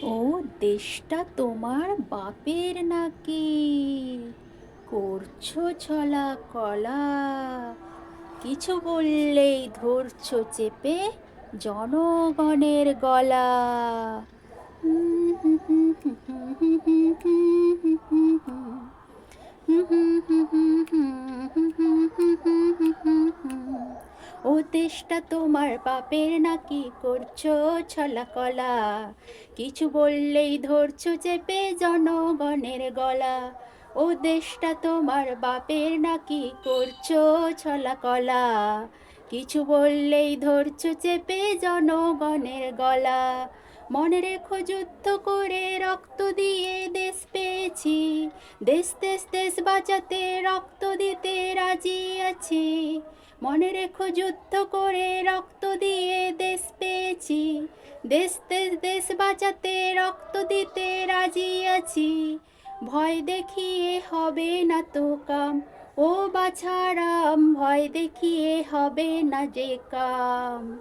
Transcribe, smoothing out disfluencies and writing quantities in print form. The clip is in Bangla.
ও দেশটা তোমার বাপের নাকি? করছো ছলা কলা, কিছু বললেই ধরছো চেপে জনগণের গলা। হুম হুম হুম হুম হুম হুম হুম হুম হুম হুম। ও দেশটা তোমার বাপের নাকি? করছো ছলা কলা, কিছু বললেই ধরছো চেপে জনগণের গলা। ও দেশটা তোমার বাপের নাকি? করছো ছলা কলা, কিছু বললেই ধরছো চেপে জনগণের গলা। মনে রেখো যুদ্ধ করে রক্ত দিয়ে দেশ পেয়েছি, দেশ দেশ দেশ বাঁচাতে রক্ত দিতে রাজি আছি। মনে রেখো যুদ্ধ করে রক্ত দিয়ে দেশ পেয়েছি, দেশ দেশ দেশ বাঁচাতে রক্ত দিতে রাজি আছি। ভয় দেখিয়ে হবে না তো কাম, ও বাছারাম, ভয় দেখিয়ে হবে না যে কাম।